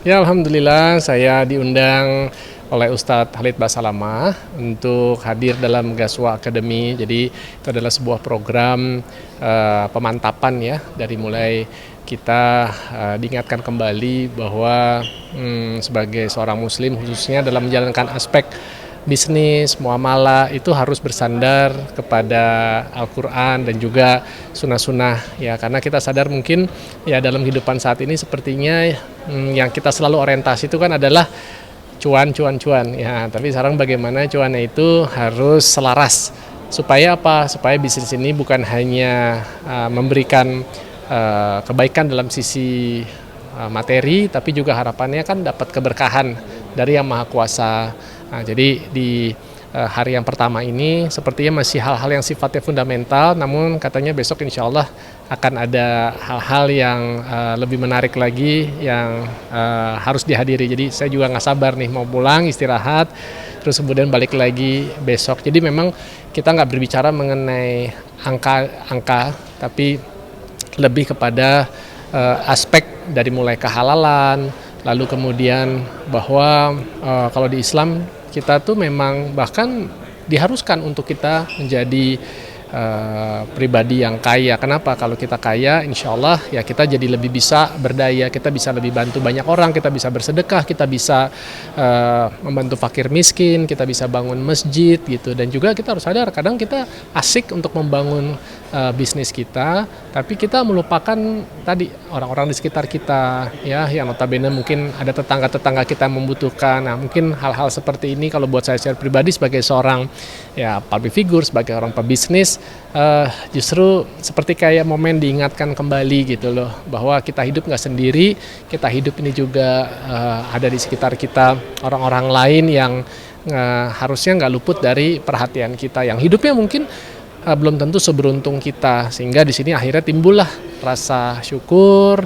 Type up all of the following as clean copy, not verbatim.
Ya, alhamdulillah saya diundang oleh Ustadz Khalid Basalamah untuk hadir dalam Gaswa Academy. Jadi itu adalah sebuah program pemantapan ya, dari mulai kita diingatkan kembali bahwa sebagai seorang muslim khususnya dalam menjalankan aspek bisnis, muamalah itu harus bersandar kepada Al-Quran dan juga sunnah-sunnah ya, karena kita sadar mungkin ya dalam kehidupan saat ini sepertinya yang kita selalu orientasi itu kan adalah cuan ya, tapi sekarang bagaimana cuannya itu harus selaras supaya apa? Supaya bisnis ini bukan hanya memberikan kebaikan dalam sisi materi, tapi juga harapannya kan dapat keberkahan dari Yang Maha Kuasa. Nah, jadi di hari yang pertama ini sepertinya masih hal-hal yang sifatnya fundamental, namun katanya besok insya Allah akan ada hal-hal yang lebih menarik lagi yang harus dihadiri. Jadi saya juga nggak sabar nih mau pulang istirahat, terus kemudian balik lagi besok. Jadi memang kita nggak berbicara mengenai angka-angka, tapi lebih kepada aspek dari mulai kehalalan, lalu kemudian bahwa kalau di Islam kita tuh memang bahkan diharuskan untuk kita menjadi pribadi yang kaya. Kenapa? Kalau kita kaya, insya Allah ya kita jadi lebih bisa berdaya, kita bisa lebih bantu banyak orang, kita bisa bersedekah, kita bisa membantu fakir miskin, kita bisa bangun masjid gitu. Dan juga kita harus sadar, kadang kita asik untuk membangun bisnis kita, tapi kita melupakan tadi orang-orang di sekitar kita ya, yang notabene mungkin ada tetangga-tetangga kita yang membutuhkan. Nah, mungkin hal-hal seperti ini kalau buat saya secara pribadi sebagai seorang ya public figure, sebagai orang pebisnis, justru seperti kayak momen diingatkan kembali gitu loh, bahwa kita hidup nggak sendiri, kita hidup ini juga ada di sekitar kita orang-orang lain yang harusnya nggak luput dari perhatian kita, yang hidupnya mungkin belum tentu seberuntung kita, sehingga di sini akhirnya timbullah rasa syukur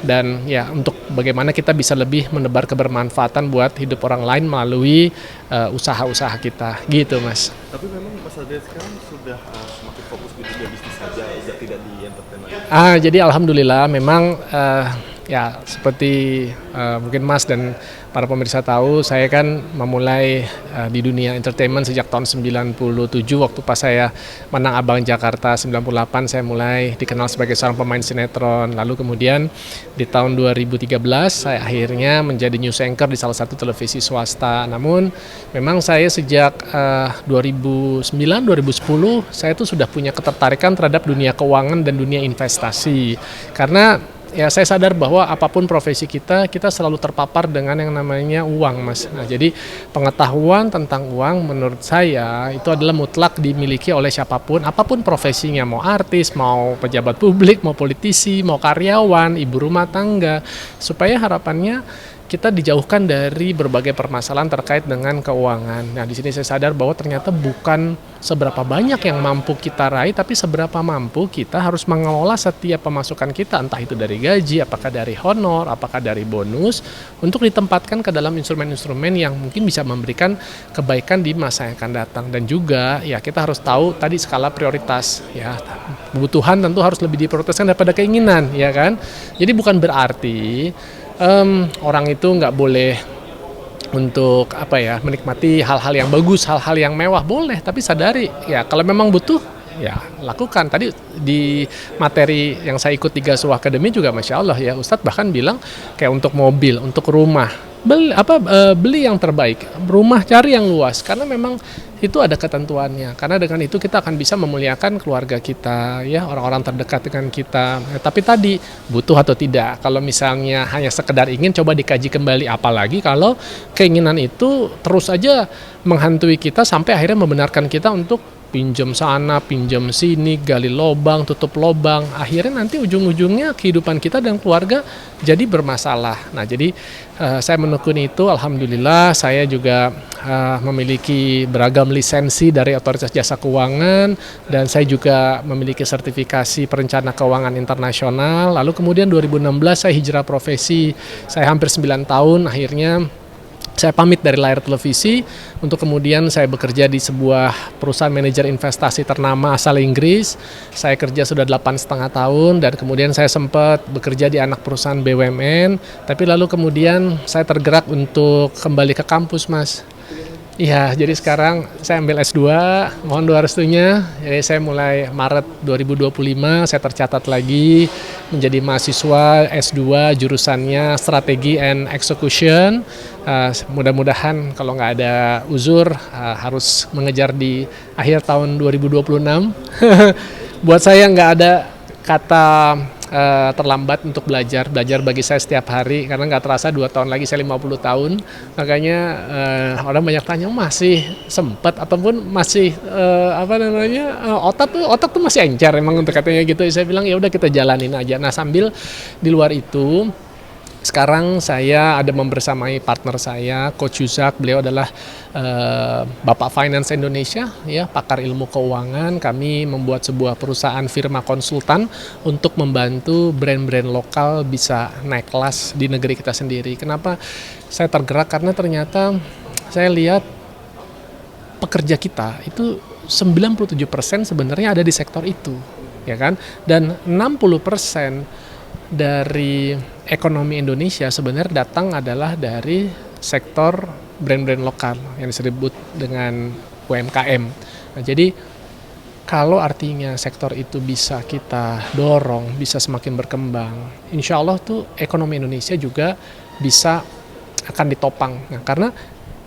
dan ya untuk bagaimana kita bisa lebih menebar kebermanfaatan buat hidup orang lain melalui usaha-usaha kita gitu, Mas. Tapi memang Mas Adrian sekarang sudah semakin fokus di dunia bisnis saja, sudah tidak di entertainment. Jadi alhamdulillah memang ya seperti mungkin Mas dan para pemirsa tahu, saya kan memulai di dunia entertainment sejak tahun 97, waktu pas saya menang Abang Jakarta 98, saya mulai dikenal sebagai seorang pemain sinetron. Lalu kemudian di tahun 2013 saya akhirnya menjadi news anchor di salah satu televisi swasta. Namun memang saya sejak 2009-2010 saya tuh sudah punya ketertarikan terhadap dunia keuangan dan dunia investasi, karena ya saya sadar bahwa apapun profesi kita selalu terpapar dengan yang namanya uang, Mas. Nah, jadi pengetahuan tentang uang menurut saya itu adalah mutlak dimiliki oleh siapapun, apapun profesinya, mau artis, mau pejabat publik, mau politisi, mau karyawan, ibu rumah tangga, supaya harapannya kita dijauhkan dari berbagai permasalahan terkait dengan keuangan. Nah, di sini saya sadar bahwa ternyata bukan seberapa banyak yang mampu kita raih, tapi seberapa mampu kita harus mengelola setiap pemasukan kita, entah itu dari gaji, apakah dari honor, apakah dari bonus, untuk ditempatkan ke dalam instrumen-instrumen yang mungkin bisa memberikan kebaikan di masa yang akan datang. Dan juga ya kita harus tahu tadi skala prioritas ya. Kebutuhan tentu harus lebih diprioritaskan daripada keinginan, ya kan? Jadi bukan berarti orang itu nggak boleh untuk menikmati hal-hal yang bagus, hal-hal yang mewah, boleh, tapi sadari ya kalau memang butuh ya lakukan. Tadi di materi yang saya ikut di Gaswa Academy juga Masya Allah ya, Ustadz bahkan bilang kayak untuk mobil, untuk rumah, beli yang terbaik, rumah cari yang luas, karena memang itu ada ketentuannya. Karena dengan itu kita akan bisa memuliakan keluarga kita, ya orang-orang terdekat dengan kita. Tapi tadi butuh atau tidak. Kalau misalnya hanya sekedar ingin, coba dikaji kembali. Apalagi kalau keinginan itu terus aja menghantui kita sampai akhirnya membenarkan kita untuk pinjam sana, pinjam sini, gali lobang, tutup lobang. Akhirnya nanti ujung-ujungnya kehidupan kita dan keluarga jadi bermasalah. Nah, jadi saya menekuni itu. Alhamdulillah saya juga memiliki beragam lisensi dari Otoritas Jasa Keuangan, dan saya juga memiliki sertifikasi perencana keuangan internasional. Lalu kemudian 2016 saya hijrah profesi. Saya hampir 9 tahun akhirnya Saya pamit dari layar televisi untuk kemudian saya bekerja di sebuah perusahaan manajer investasi ternama asal Inggris. Saya kerja sudah 8,5 tahun dan kemudian saya sempat bekerja di anak perusahaan BUMN. Tapi lalu kemudian saya tergerak untuk kembali ke kampus, Mas. Iya, jadi sekarang saya ambil S2, mohon doa restunya. Jadi saya mulai Maret 2025, saya tercatat lagi menjadi mahasiswa S2 jurusannya Strategi and Execution. Mudah-mudahan kalau nggak ada uzur harus mengejar di akhir tahun 2026. Buat saya nggak ada kata terlambat untuk belajar bagi saya setiap hari, karena nggak terasa 2 tahun lagi saya 50 tahun. Makanya orang banyak tanya masih sempat ataupun masih otak tuh masih encer emang untuk katanya gitu. Saya bilang ya udah kita jalanin aja. Nah, sambil di luar itu sekarang saya ada membersamai partner saya, Coach Yuzak. Beliau adalah Bapak Finance Indonesia, ya, pakar ilmu keuangan. Kami membuat sebuah perusahaan firma konsultan untuk membantu brand-brand lokal bisa naik kelas di negeri kita sendiri. Kenapa saya tergerak? Karena ternyata saya lihat pekerja kita itu 97% sebenarnya ada di sektor itu, ya kan? Dan 60% dari ekonomi Indonesia sebenarnya datang adalah dari sektor brand-brand lokal yang disebut dengan UMKM. Nah, jadi kalau artinya sektor itu bisa kita dorong, bisa semakin berkembang, insya Allah tuh ekonomi Indonesia juga bisa akan ditopang. Nah, karena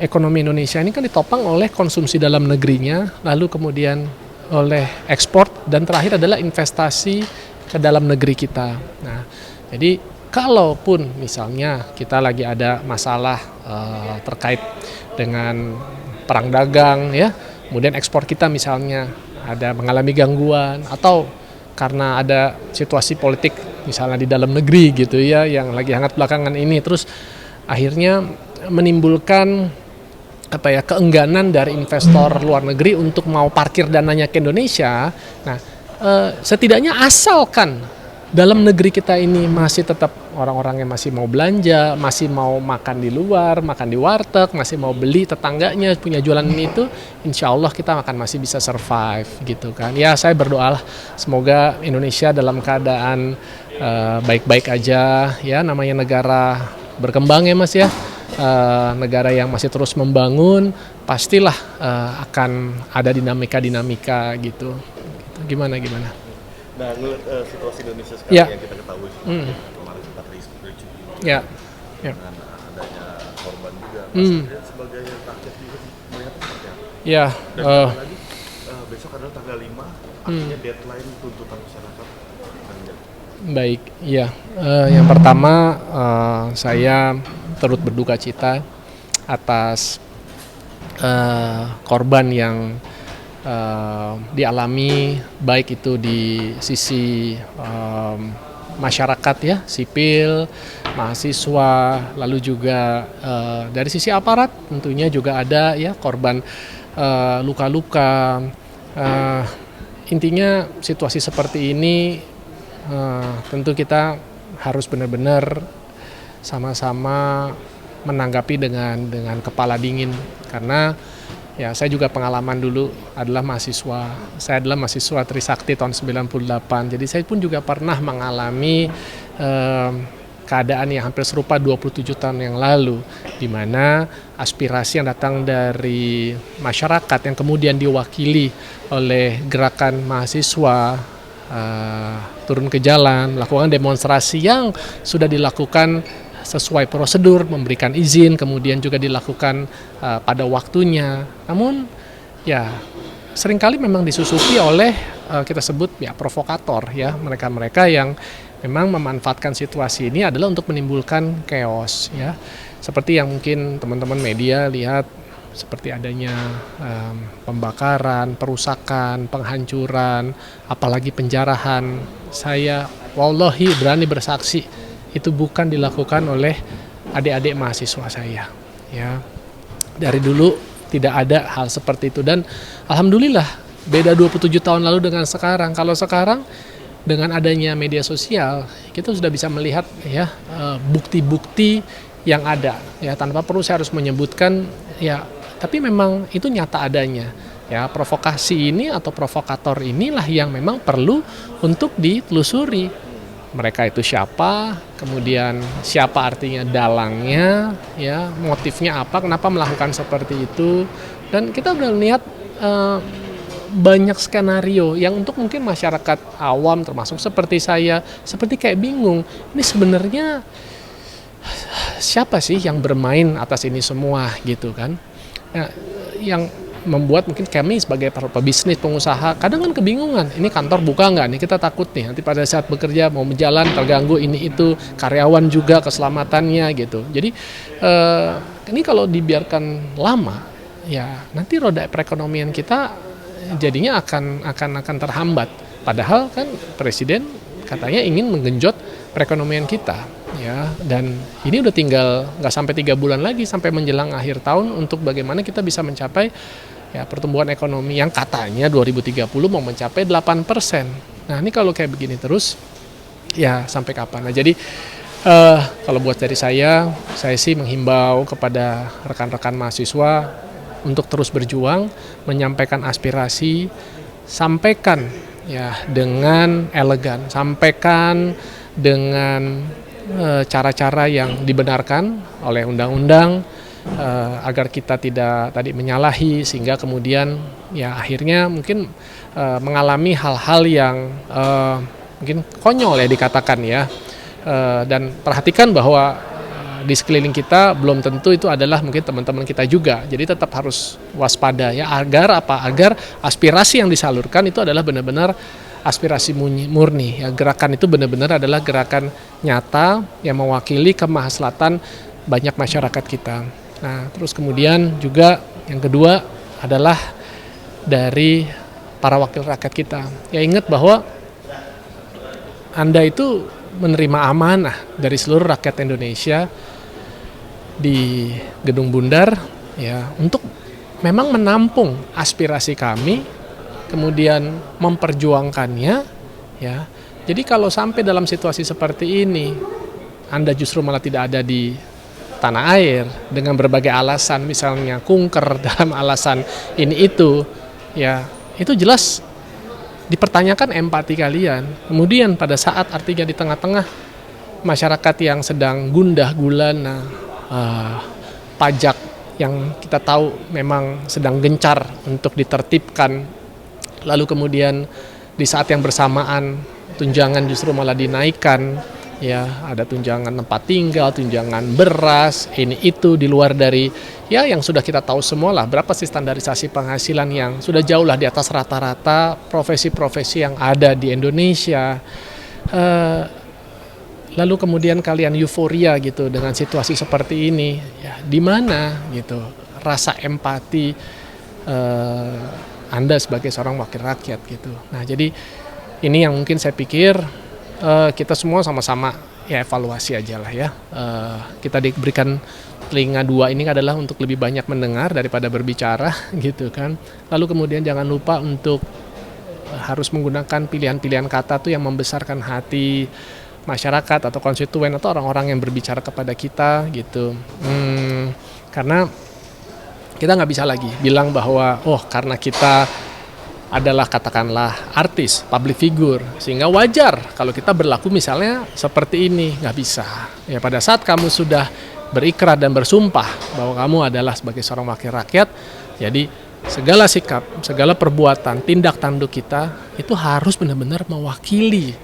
ekonomi Indonesia ini kan ditopang oleh konsumsi dalam negerinya, lalu kemudian oleh ekspor, dan terakhir adalah investasi ke dalam negeri kita. Nah, jadi kalaupun misalnya kita lagi ada masalah terkait dengan perang dagang, ya, kemudian ekspor kita misalnya ada mengalami gangguan, atau karena ada situasi politik misalnya di dalam negeri gitu ya yang lagi hangat belakangan ini, terus akhirnya menimbulkan keengganan dari investor luar negeri untuk mau parkir dananya ke Indonesia. Nah, setidaknya asalkan dalam negeri kita ini masih tetap orang-orang yang masih mau belanja, masih mau makan di luar, makan di warteg, masih mau beli tetangganya punya jualan itu, insya Allah kita akan masih bisa survive gitu kan. Ya, saya berdoa lah semoga Indonesia dalam keadaan baik-baik aja, ya, namanya negara berkembang ya Mas ya, negara yang masih terus membangun, pastilah akan ada dinamika gitu. Gimana? Nah, ngeliat situasi Indonesia sekarang yang kita ketahui kemarin sempat ricu ya. dengan adanya korban juga, Mas sebagai rakyat juga melihat seperti apa? Ya. Dan lagi besok adalah tanggal 5, artinya deadline tuntutan masyarakat. Baik, ya. Yang pertama saya turut berduka cita atas korban yang dialami, baik itu di sisi masyarakat ya, sipil, mahasiswa, lalu juga dari sisi aparat tentunya juga ada ya korban luka-luka. Intinya situasi seperti ini tentu kita harus benar-benar sama-sama menanggapi dengan kepala dingin, karena ya saya juga pengalaman dulu adalah mahasiswa. Saya adalah mahasiswa Trisakti tahun 98. Jadi saya pun juga pernah mengalami keadaan yang hampir serupa 27 tahun yang lalu, di mana aspirasi yang datang dari masyarakat yang kemudian diwakili oleh gerakan mahasiswa turun ke jalan, melakukan demonstrasi yang sudah dilakukan sesuai prosedur, memberikan izin, kemudian juga dilakukan pada waktunya. Namun ya seringkali memang disusupi oleh kita sebut ya provokator ya, mereka-mereka yang memang memanfaatkan situasi ini adalah untuk menimbulkan chaos ya. Seperti yang mungkin teman-teman media lihat, seperti adanya pembakaran, perusakan, penghancuran, apalagi penjarahan. Saya wallahi berani bersaksi itu bukan dilakukan oleh adik-adik mahasiswa saya ya. Dari dulu tidak ada hal seperti itu, dan alhamdulillah beda 27 tahun lalu dengan sekarang. Kalau sekarang dengan adanya media sosial kita sudah bisa melihat ya bukti-bukti yang ada ya, tanpa perlu saya harus menyebutkan ya, tapi memang itu nyata adanya ya. Provokasi ini atau provokator inilah yang memang perlu untuk ditelusuri. Mereka itu siapa, kemudian siapa artinya dalangnya, ya motifnya apa, kenapa melakukan seperti itu. Dan kita udah lihat banyak skenario yang untuk mungkin masyarakat awam termasuk seperti saya, seperti kayak bingung, ini sebenarnya siapa sih yang bermain atas ini semua gitu kan. Nah, yang membuat mungkin kami sebagai pebisnis, pengusaha kadang kan kebingungan, ini kantor buka nggak nih, kita takut nih nanti pada saat bekerja mau berjalan terganggu ini itu, karyawan juga keselamatannya gitu. Jadi ini kalau dibiarkan lama ya nanti roda perekonomian kita jadinya akan terhambat, padahal kan Presiden katanya ingin menggenjot perekonomian kita ya, dan ini udah tinggal nggak sampai 3 bulan lagi sampai menjelang akhir tahun untuk bagaimana kita bisa mencapai ya pertumbuhan ekonomi yang katanya 2030 mau mencapai 8%. Nah ini kalau kayak begini terus ya sampai kapan? Nah jadi kalau buat dari saya sih menghimbau kepada rekan-rekan mahasiswa untuk terus berjuang, menyampaikan aspirasi, sampaikan ya dengan elegan, sampaikan dengan cara-cara yang dibenarkan oleh undang-undang, agar kita tidak tadi menyalahi sehingga kemudian ya akhirnya mungkin mengalami hal-hal yang mungkin konyol ya dikatakan ya, dan perhatikan bahwa di sekeliling kita belum tentu itu adalah mungkin teman-teman kita juga, jadi tetap harus waspada ya, agar aspirasi yang disalurkan itu adalah benar-benar aspirasi murni ya, gerakan itu benar-benar adalah gerakan nyata yang mewakili kemaslahatan banyak masyarakat kita. Nah, terus kemudian juga yang kedua adalah dari para wakil rakyat kita. Ya ingat bahwa Anda itu menerima amanah dari seluruh rakyat Indonesia di Gedung Bundar ya untuk memang menampung aspirasi kami, kemudian memperjuangkannya ya. Jadi kalau sampai dalam situasi seperti ini Anda justru malah tidak ada di tanah air dengan berbagai alasan, misalnya kunker dalam alasan ini itu ya, itu jelas dipertanyakan empati kalian. Kemudian pada saat artinya di tengah-tengah masyarakat yang sedang gundah gulana, pajak yang kita tahu memang sedang gencar untuk ditertibkan, lalu kemudian di saat yang bersamaan tunjangan justru malah dinaikkan ya, ada tunjangan tempat tinggal, tunjangan beras, ini itu di luar dari ya yang sudah kita tahu semua lah, berapa sih standarisasi penghasilan yang sudah jauh lah di atas rata-rata profesi-profesi yang ada di Indonesia. Lalu kemudian kalian euforia gitu dengan situasi seperti ini ya, di mana gitu rasa empati Anda sebagai seorang wakil rakyat gitu. Nah jadi ini yang mungkin saya pikir kita semua sama-sama ya evaluasi aja lah ya. Kita diberikan telinga dua ini adalah untuk lebih banyak mendengar daripada berbicara gitu kan. Lalu kemudian jangan lupa untuk harus menggunakan pilihan-pilihan kata tuh yang membesarkan hati masyarakat atau konstituen atau orang-orang yang berbicara kepada kita gitu. Karena kita nggak bisa lagi bilang bahwa karena kita adalah katakanlah artis, public figure, sehingga wajar kalau kita berlaku misalnya seperti ini. Nggak bisa. Ya pada saat kamu sudah berikrar dan bersumpah bahwa kamu adalah sebagai seorang wakil rakyat, jadi segala sikap, segala perbuatan, tindak tanduk kita itu harus benar-benar mewakili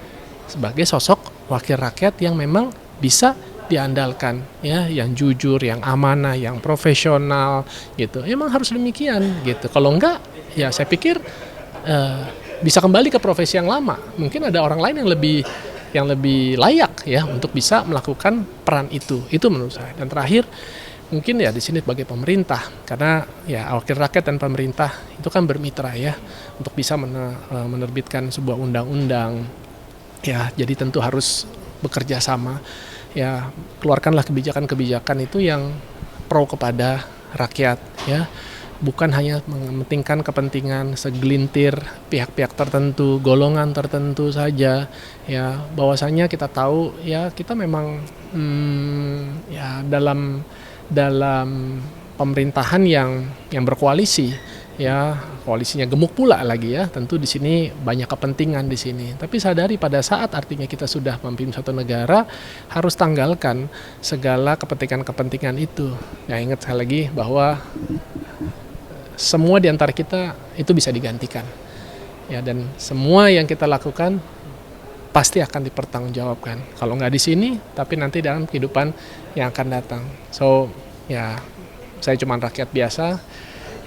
sebagai sosok wakil rakyat yang memang bisa diandalkan ya, yang jujur, yang amanah, yang profesional gitu. Emang harus demikian gitu. Kalau enggak ya saya pikir bisa kembali ke profesi yang lama. Mungkin ada orang lain yang lebih layak ya untuk bisa melakukan peran itu. Itu menurut saya. Dan terakhir mungkin ya di sini sebagai pemerintah, karena ya wakil rakyat dan pemerintah itu kan bermitra ya untuk bisa menerbitkan sebuah undang-undang. Ya, jadi tentu harus bekerja sama. Ya, keluarkanlah kebijakan-kebijakan itu yang pro kepada rakyat ya. bukan hanya mementingkan kepentingan segelintir pihak-pihak tertentu, golongan tertentu saja, ya bahwasanya kita tahu ya kita memang ya dalam pemerintahan yang berkoalisi, ya koalisinya gemuk pula lagi ya, tentu di sini banyak kepentingan di sini. Tapi sadari pada saat artinya kita sudah memimpin suatu negara, harus tanggalkan segala kepentingan-kepentingan itu. Ya ingat sekali lagi bahwa semua di antara kita itu bisa digantikan. Ya, dan semua yang kita lakukan pasti akan dipertanggungjawabkan. Kalau nggak di sini, tapi nanti dalam kehidupan yang akan datang. So, ya saya cuma rakyat biasa.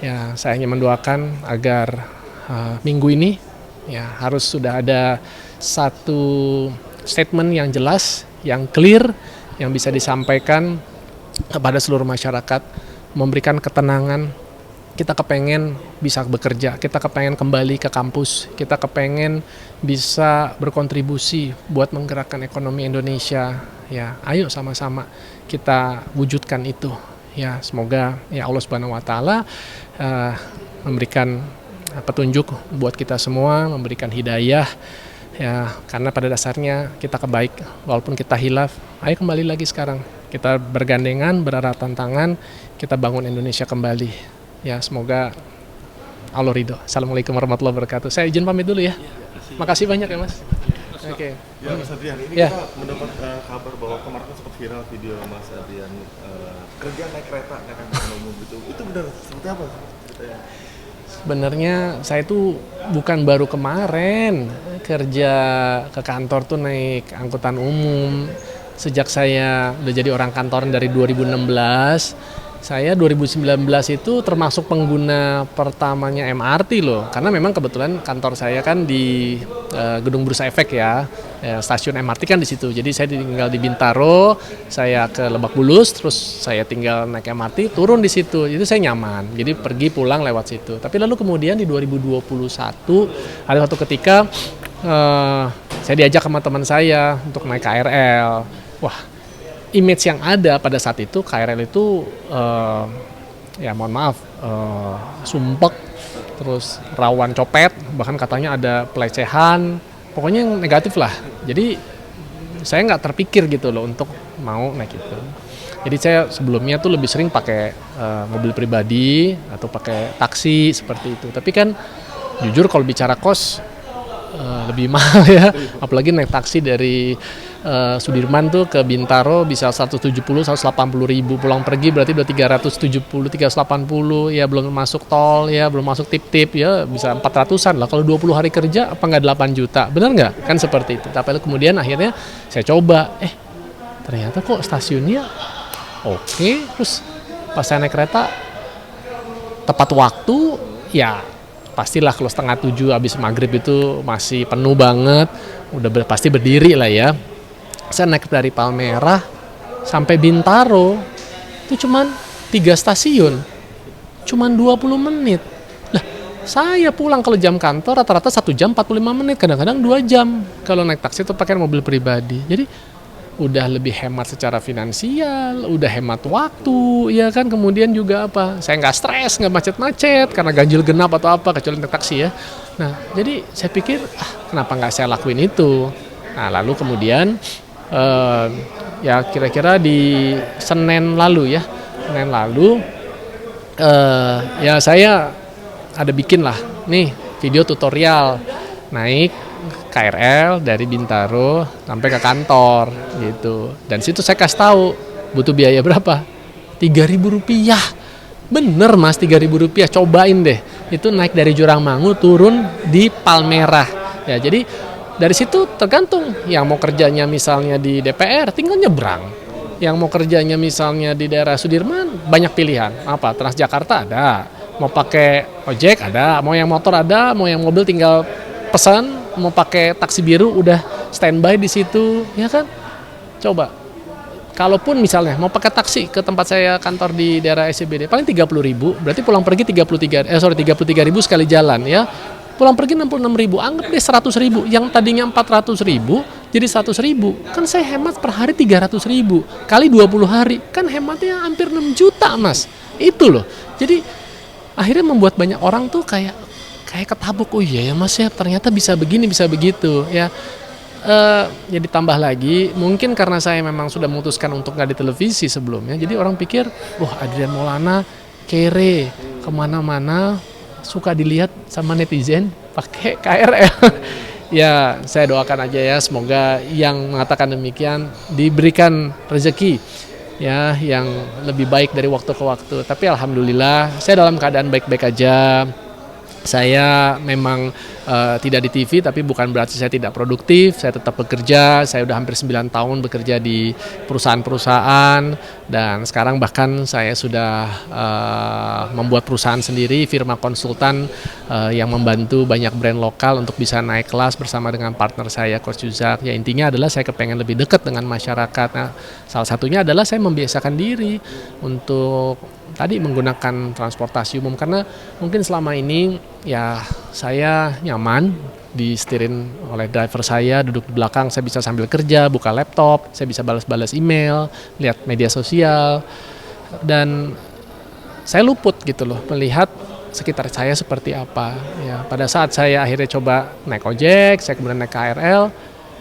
Ya, saya hanya mendoakan agar minggu ini ya harus sudah ada satu statement yang jelas, yang clear, yang bisa disampaikan kepada seluruh masyarakat, memberikan ketenangan. Kita kepengen bisa bekerja, kita kepengen kembali ke kampus, kita kepengen bisa berkontribusi buat menggerakkan ekonomi Indonesia. Ya, ayo sama-sama kita wujudkan itu. Ya, semoga ya Allah Subhanahu wa taala memberikan petunjuk buat kita semua, memberikan hidayah. Ya, karena pada dasarnya kita kebaik, walaupun kita hilaf, ayo kembali lagi sekarang. Kita bergandengan, bererat tangan, kita bangun Indonesia kembali. Ya, semoga Allah ridho. Assalamualaikum warahmatullahi wabarakatuh. Saya izin pamit dulu ya. Makasih banyak ya, Mas. Oke. Ya, Mas Adrian, ini Ya. kita mendapat kabar bahwa kemarin kan sempat viral video Mas Adrian kerja naik kereta naik angkutan umum gitu. Itu benar seperti apa ceritanya? Sebenarnya saya tuh bukan baru kemarin kerja ke kantor tuh naik angkutan umum. Sejak saya udah jadi orang kantoran dari 2016, saya 2019 itu termasuk pengguna pertamanya MRT loh. Karena memang kebetulan kantor saya kan di Gedung Bursa Efek ya, stasiun MRT kan di situ. Jadi saya tinggal di Bintaro, saya ke Lebak Bulus, terus saya tinggal naik MRT, turun di situ. Itu saya nyaman. Jadi pergi pulang lewat situ. Tapi lalu kemudian di 2021 ada satu ketika saya diajak sama teman saya untuk naik KRL. Wah, image yang ada pada saat itu KRL itu ya mohon maaf sumpek, terus rawan copet, bahkan katanya ada pelecehan, pokoknya yang negatif lah. Jadi saya nggak terpikir gitu loh untuk mau naik itu. Jadi saya sebelumnya tuh lebih sering pakai mobil pribadi atau pakai taksi seperti itu. Tapi kan jujur kalau bicara kos lebih mahal ya, apalagi naik taksi dari Sudirman tuh ke Bintaro bisa 170-180 ribu, pulang pergi berarti udah 370-380 ya, belum masuk tol ya, belum masuk tip-tip ya, bisa 400-an lah. Kalau 20 hari kerja apa nggak 8 juta, benar nggak? Kan seperti itu. Tapi kemudian akhirnya saya coba, ternyata kok stasiunnya oke. Terus pas saya naik kereta tepat waktu ya, pastilah kalau 6:30 habis maghrib itu masih penuh banget, udah pasti berdiri lah ya. Saya naik dari Palmerah sampai Bintaro itu cuman 3 stasiun, cuman 20 menit. Lah, saya pulang kalau jam kantor rata-rata 1 jam 45 menit, kadang-kadang 2 jam kalau naik taksi itu pakai mobil pribadi. Jadi udah lebih hemat secara finansial, udah hemat waktu, ya kan. Kemudian juga apa? Saya nggak stres, nggak macet-macet karena ganjil genap atau apa, kecuali naik taksi ya. Nah, jadi saya pikir, kenapa nggak saya lakuin itu? Nah, lalu kemudian ya kira-kira di Senin lalu ya saya ada bikin lah nih video tutorial naik KRL dari Bintaro sampai ke kantor gitu. Dan situ saya kasih tahu butuh biaya berapa? Rp3.000. Bener Mas, Rp3.000. Cobain deh. Itu naik dari Jurangmangu turun di Palmerah. Ya, jadi dari situ tergantung yang mau kerjanya misalnya di DPR tinggal nyebrang. Yang mau kerjanya misalnya di daerah Sudirman banyak pilihan. Apa? Transjakarta ada. Mau pakai ojek ada, mau yang motor ada, mau yang mobil tinggal pesan. Mau pakai taksi biru udah standby di situ, ya kan? Coba. Kalaupun misalnya mau pakai taksi ke tempat saya kantor di daerah SCBD paling 30.000, berarti pulang pergi 33.000 sekali jalan ya. Pulang pergi 66.000, anggap deh 100.000. Yang tadinya 400.000 jadi 100.000. Kan saya hemat per hari 300.000 kali 20 hari, kan hematnya hampir 6 juta Mas. Itu loh. Jadi akhirnya membuat banyak orang tuh kayak ketabuk, oh iya ya Mas ya, ternyata bisa begini bisa begitu ya. Jadi tambah lagi, mungkin karena saya memang sudah memutuskan untuk nggak di televisi sebelumnya, jadi orang pikir, wah Adrian Maulana kere, kemana-mana suka dilihat sama netizen pakai KRL. Ya saya doakan aja ya, semoga yang mengatakan demikian diberikan rezeki ya yang lebih baik dari waktu ke waktu. Tapi alhamdulillah saya dalam keadaan baik-baik aja. Saya memang tidak di TV, tapi bukan berarti saya tidak produktif. Saya tetap bekerja. Saya udah hampir 9 tahun bekerja di perusahaan-perusahaan, dan sekarang bahkan saya sudah membuat perusahaan sendiri, firma konsultan yang membantu banyak brand lokal untuk bisa naik kelas bersama dengan partner saya, Coach Yuzak. Ya intinya adalah saya kepengen lebih dekat dengan masyarakat. Nah, salah satunya adalah saya membiasakan diri untuk tadi menggunakan transportasi umum, karena mungkin selama ini ya saya nyaman disetirin oleh driver saya, duduk di belakang, saya bisa sambil kerja, buka laptop, saya bisa balas-balas email, lihat media sosial, dan saya luput gitu loh melihat sekitar saya seperti apa ya. Pada saat saya akhirnya coba naik ojek, saya kemudian naik KRL,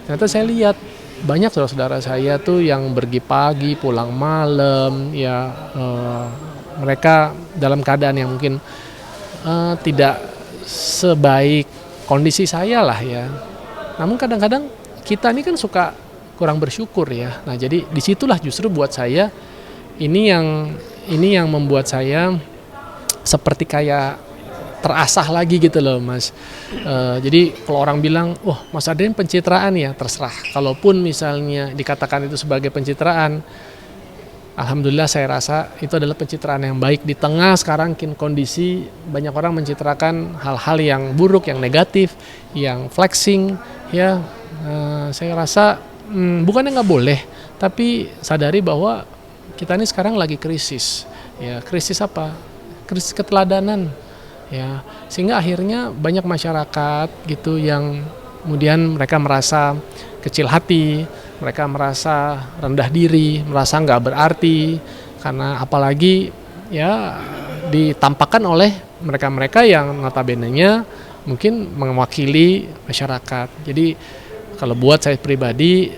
ternyata saya lihat banyak saudara-saudara saya tuh yang pergi pagi, pulang malam ya. Mereka dalam keadaan yang mungkin tidak sebaik kondisi saya lah ya. Namun kadang-kadang kita ini kan suka kurang bersyukur ya. Nah jadi disitulah justru buat saya ini yang membuat saya seperti kayak terasah lagi gitu loh Mas. Jadi kalau orang bilang, wah Mas Adrian pencitraan ya, terserah. Kalaupun misalnya dikatakan itu sebagai pencitraan, alhamdulillah saya rasa itu adalah pencitraan yang baik di tengah sekarang kondisi banyak orang mencitrakan hal-hal yang buruk, yang negatif, yang flexing ya. Saya rasa bukannya nggak boleh, tapi sadari bahwa kita ini sekarang lagi krisis ya. Krisis apa? Krisis keteladanan ya, sehingga akhirnya banyak masyarakat gitu yang kemudian mereka merasa kecil hati, mereka merasa rendah diri, merasa nggak berarti, karena apalagi ya ditampakkan oleh mereka-mereka yang notabene-nya mungkin mewakili masyarakat. Jadi kalau buat saya pribadi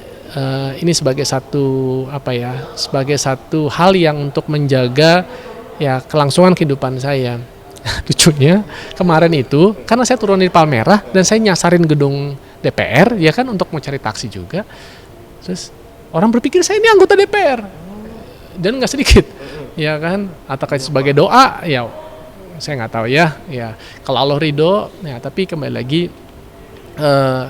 ini sebagai satu sebagai satu hal yang untuk menjaga ya kelangsungan kehidupan saya. Lucunya kemarin itu karena saya turun di Palmerah dan saya nyasarin gedung DPR ya kan untuk mau cari taksi juga. Terus orang berpikir saya ini anggota DPR dan nggak sedikit, ya kan? Atau sebagai doa, ya saya nggak tahu ya. Kalau Allah ridho, ya. Tapi kembali lagi,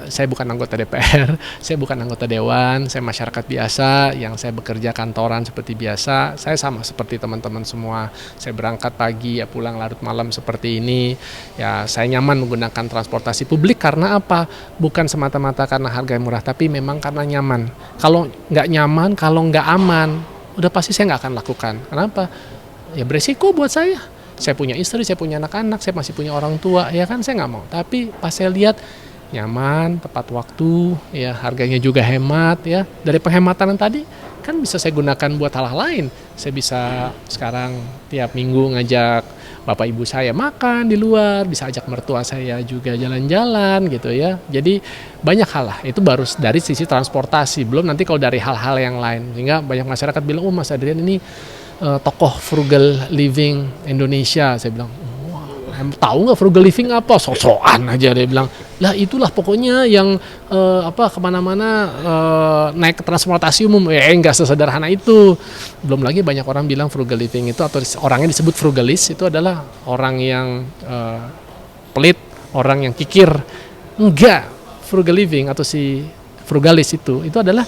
saya bukan anggota DPR, saya bukan anggota dewan, saya masyarakat biasa yang saya bekerja kantoran seperti biasa. Saya sama seperti teman-teman semua. Saya berangkat pagi, ya pulang larut malam seperti ini. Ya saya nyaman menggunakan transportasi publik karena apa? Bukan semata-mata karena harga yang murah, tapi memang karena nyaman. Kalau nggak nyaman, kalau nggak aman, udah pasti saya nggak akan lakukan. Kenapa? Ya beresiko buat saya. Saya punya istri, saya punya anak-anak, saya masih punya orang tua, ya kan saya nggak mau. Tapi pas saya lihat nyaman, tepat waktu, ya harganya juga hemat ya. Dari penghematan yang tadi kan bisa saya gunakan buat hal-hal lain. Saya bisa sekarang tiap minggu ngajak bapak ibu saya makan di luar, bisa ajak mertua saya juga jalan-jalan gitu ya. Jadi banyak hal lah. Itu baru dari sisi transportasi, belum nanti kalau dari hal-hal yang lain. Sehingga banyak masyarakat bilang, oh Mas Adrian ini tokoh frugal living Indonesia. Saya bilang, tahu nggak frugal living apa? Sok-sokan aja dia bilang. Lah itulah pokoknya yang kemana-mana naik transportasi umum. Nggak sesederhana itu. Belum lagi banyak orang bilang frugal living itu atau orangnya disebut frugalis itu adalah orang yang pelit, orang yang kikir. Enggak, frugal living atau si frugalis itu adalah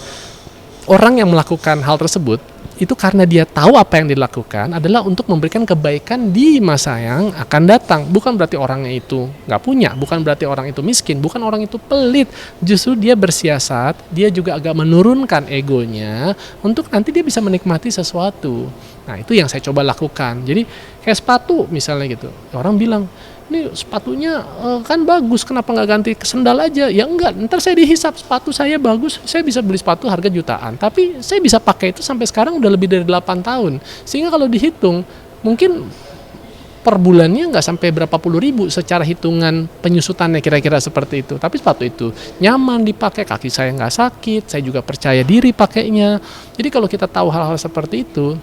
orang yang melakukan hal tersebut itu karena dia tahu apa yang dilakukan adalah untuk memberikan kebaikan di masa yang akan datang. Bukan berarti orangnya itu nggak punya, bukan berarti orang itu miskin, bukan orang itu pelit. Justru dia bersiasat, dia juga agak menurunkan egonya untuk nanti dia bisa menikmati sesuatu. Nah itu yang saya coba lakukan. Jadi kayak sepatu misalnya gitu, orang bilang, ini sepatunya kan bagus, kenapa nggak ganti ke sendal aja? Ya enggak, ntar saya dihisap sepatu saya bagus, saya bisa beli sepatu harga jutaan, tapi saya bisa pakai itu sampai sekarang udah lebih dari 8 tahun. Sehingga kalau dihitung, mungkin per bulannya nggak sampai berapa puluh ribu secara hitungan penyusutannya kira-kira seperti itu. Tapi sepatu itu nyaman dipakai, kaki saya nggak sakit, saya juga percaya diri pakainya. Jadi kalau kita tahu hal-hal seperti itu,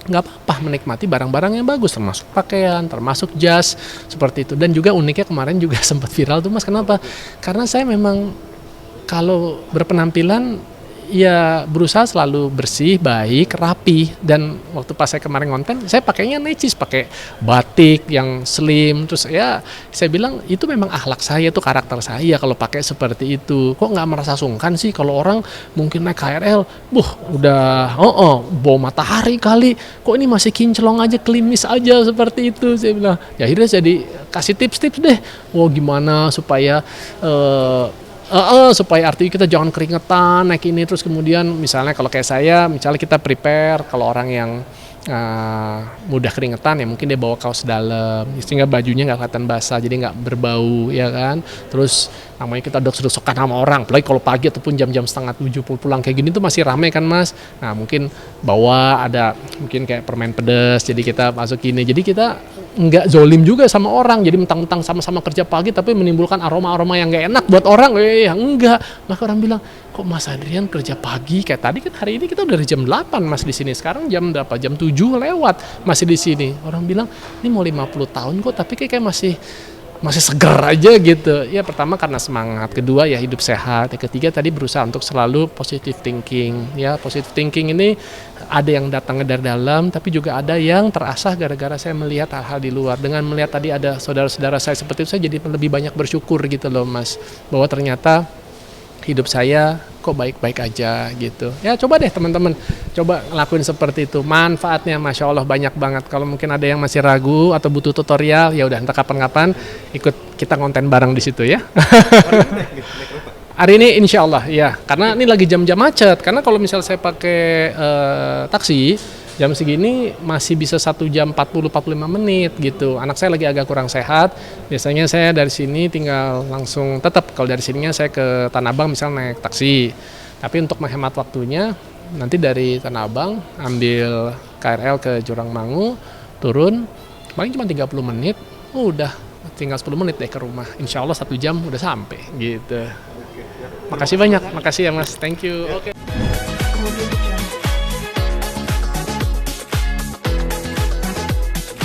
nggak apa-apa menikmati barang-barang yang bagus, termasuk pakaian, termasuk jas, seperti itu. Dan juga uniknya kemarin juga sempat viral tuh Mas, kenapa? Karena saya memang kalau berpenampilan ya berusaha selalu bersih, baik, rapi. Dan waktu pas saya kemarin konten, saya pakainya necis, pakai batik yang slim. Terus ya saya bilang itu memang akhlak saya, itu karakter saya kalau pakai seperti itu. Kok nggak merasa sungkan sih kalau orang mungkin naik KRL, udah bawa matahari kali, kok ini masih kinclong aja, klimis aja seperti itu. Saya bilang, ya akhirnya jadi kasih tips-tips deh, gimana supaya supaya artinya kita jangan keringetan naik ini. Terus kemudian misalnya kalau kayak saya, misalnya kita prepare kalau orang yang mudah keringetan ya mungkin dia bawa kaos dalam sehingga bajunya nggak kelihatan basah, jadi nggak berbau ya kan. Terus namanya kita dok-dokan sama orang, apalagi kalau pagi ataupun jam-jam 6:30 pulang kayak gini tuh masih ramai kan Mas. Nah mungkin bawa ada mungkin kayak permen pedas, jadi kita masuk ini, jadi kita nggak zolim juga sama orang, jadi mentang-mentang sama-sama kerja pagi tapi menimbulkan aroma-aroma yang nggak enak buat orang. Enggak. Maka orang bilang, kok Mas Adrian kerja pagi kayak tadi kan, hari ini kita udah dari jam 8 Mas di sini, sekarang jam berapa, jam 7 lewat masih di sini. Orang bilang ini mau 50 tahun kok tapi kayak masih seger aja gitu. Ya pertama karena semangat, kedua ya hidup sehat, yang ketiga tadi berusaha untuk selalu positive thinking. Ya positive thinking ini ada yang datang dari dalam, tapi juga ada yang terasah gara-gara saya melihat hal-hal di luar. Dengan melihat tadi ada saudara-saudara saya seperti itu, saya jadi lebih banyak bersyukur gitu loh Mas, bahwa ternyata hidup saya kok baik-baik aja gitu. Ya coba deh teman-teman, coba ngelakuin seperti itu. Manfaatnya Masya Allah banyak banget. Kalau mungkin ada yang masih ragu atau butuh tutorial, ya udah entar kapan-kapan ikut kita konten bareng di situ ya. Hari ini insya Allah ya, karena ini lagi jam-jam macet. Karena kalau misal saya pakai taksi, jam segini masih bisa 1 jam 40-45 menit gitu. Anak saya lagi agak kurang sehat. Biasanya saya dari sini tinggal langsung, tetap kalau dari sininya saya ke Tanah Abang misal naik taksi. Tapi untuk menghemat waktunya, nanti dari Tanah Abang ambil KRL ke Jurangmangu, turun, paling cuma 30 menit, udah tinggal 10 menit deh ke rumah. Insya Allah 1 jam udah sampai gitu. Makasih banyak, makasih ya Mas, thank you. Oke.